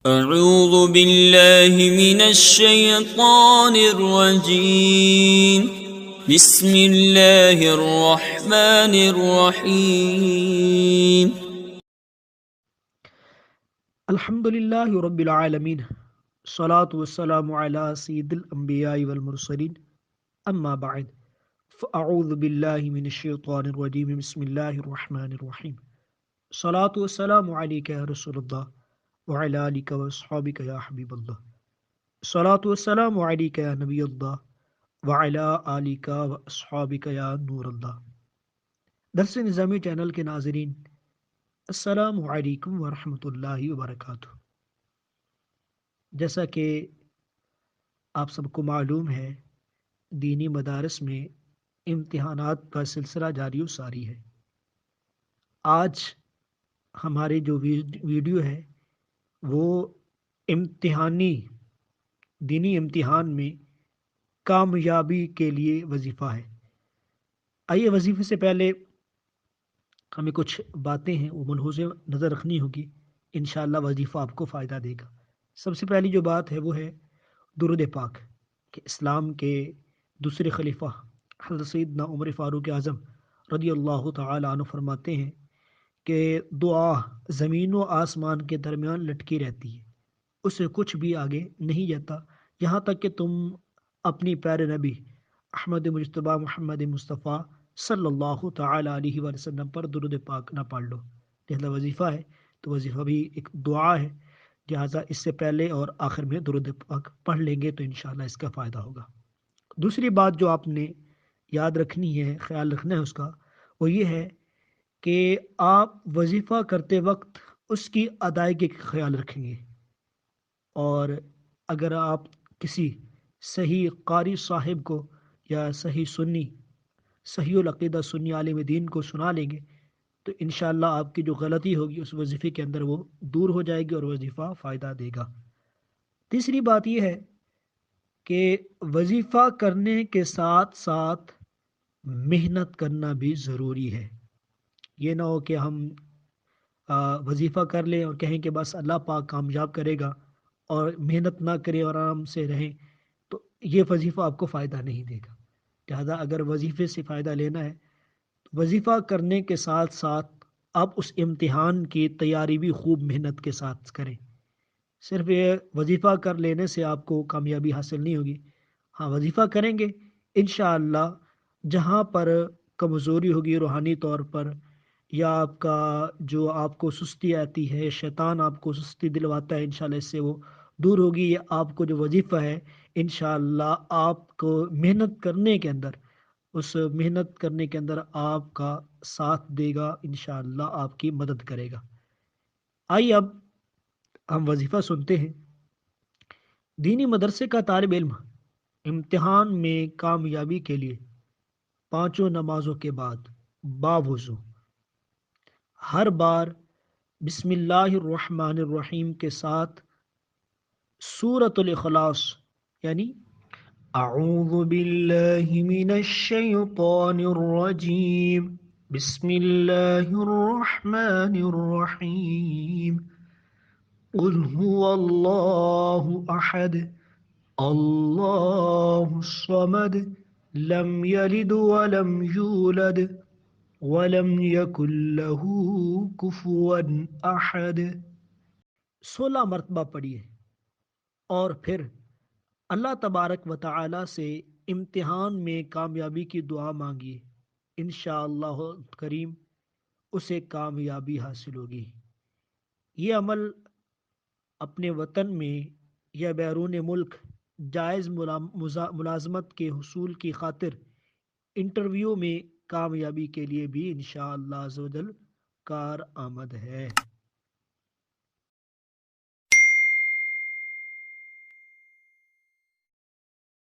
أعوذ بالله من الشيطان الرجيم بسم الله الرحمن الرحيم الحمد لله رب العالمين الصلاة والسلام على سيد الأنبياء والمرسلين أما بعد فأعوذ بالله من الشيطان الرجيم بسم الله الرحمن الرحيم الصلاة والسلام عليك يا رسول الله وعلى آلك وأصحابك يا حبيب الله الصلاة والسلام عليك يا نبي الله وعلى آلك وأصحابك يا نور الله. درس نظامی چینل کے ناظرین السلام علیکم ورحمۃ اللہ وبرکاتہ. جیسا کہ آپ سب کو معلوم ہے دینی مدارس میں امتحانات کا سلسلہ جاری و ساری ہے. آج ہماری جو ویڈیو ہے وہ دینی امتحان میں کامیابی کے لیے وظیفہ ہے. آئیے وظیفے سے پہلے ہمیں کچھ باتیں ہیں وہ ملحوظ نظر رکھنی ہوگی. انشاءاللہ وظیفہ آپ کو فائدہ دے گا. سب سے پہلی جو بات ہے وہ ہے درود پاک کہ اسلام کے دوسرے خلیفہ حضرت سیدنا عمر فاروق اعظم رضی اللہ تعالی عنہ فرماتے ہیں کہ دعا زمین و آسمان کے درمیان لٹکی رہتی ہے، اسے کچھ بھی آگے نہیں جاتا یہاں تک کہ تم اپنی پیارے نبی احمد مجتبیٰ محمد مصطفیٰ صلی اللہ تعالی علیہ وسلم پر درود پاک نہ پڑھ لو. لہذا وظیفہ ہے تو وظیفہ بھی ایک دعا ہے، لہٰذا اس سے پہلے اور آخر میں درود پاک پڑھ لیں گے تو انشاءاللہ اس کا فائدہ ہوگا. دوسری بات جو آپ نے یاد رکھنی ہے، خیال رکھنا ہے اس کا، وہ یہ ہے کہ آپ وظیفہ کرتے وقت اس کی ادائیگی کا خیال رکھیں گے. اور اگر آپ کسی صحیح قاری صاحب کو یا صحیح العقیدہ سنی عالم دین کو سنا لیں گے تو انشاءاللہ آپ کی جو غلطی ہوگی اس وظیفے کے اندر وہ دور ہو جائے گی اور وظیفہ فائدہ دے گا. تیسری بات یہ ہے کہ وظیفہ کرنے کے ساتھ ساتھ محنت کرنا بھی ضروری ہے. یہ نہ ہو کہ ہم وظیفہ کر لیں اور کہیں کہ بس اللہ پاک کامیاب کرے گا اور محنت نہ کریں اور آرام سے رہیں تو یہ وظیفہ آپ کو فائدہ نہیں دے گا. لہذا اگر وظیفے سے فائدہ لینا ہے تو وظیفہ کرنے کے ساتھ ساتھ آپ اس امتحان کی تیاری بھی خوب محنت کے ساتھ کریں. صرف یہ وظیفہ کر لینے سے آپ کو کامیابی حاصل نہیں ہوگی. ہاں وظیفہ کریں گے انشاءاللہ جہاں پر کمزوری ہوگی روحانی طور پر یا آپ کو سستی آتی ہے، شیطان آپ کو سستی دلواتا ہے، انشاءاللہ اس سے وہ دور ہوگی. یہ آپ کو جو وظیفہ ہے انشاءاللہ آپ کو محنت کرنے کے اندر آپ کا ساتھ دے گا، انشاءاللہ آپ کی مدد کرے گا. آئیے اب ہم وظیفہ سنتے ہیں. دینی مدرسے کا طالب علم امتحان میں کامیابی کے لیے 5 نمازوں کے بعد باوضو ہر بار بسم اللہ الرحمن الرحیم کے ساتھ سورۃ الاخلاص یعنی اعوذ باللہ من الشیطان الرجیم بسم اللہ الرحمن الرحیم قل هو اللہ احد اللہ الصمد لم یلد ولم یولد وَلَمْ يَكُنْ لَهُ كُفُوًا أَحَدٌ 16 مرتبہ پڑھیے اور پھر اللہ تبارک و تعالی سے امتحان میں کامیابی کی دعا مانگیے. انشاءاللہ کریم اسے کامیابی حاصل ہوگی. یہ عمل اپنے وطن میں یا بیرون ملک جائز ملازمت کے حصول کی خاطر انٹرویو میں کامیابی کے لیے بھی انشاءاللہ عز و جل کار آمد ہے.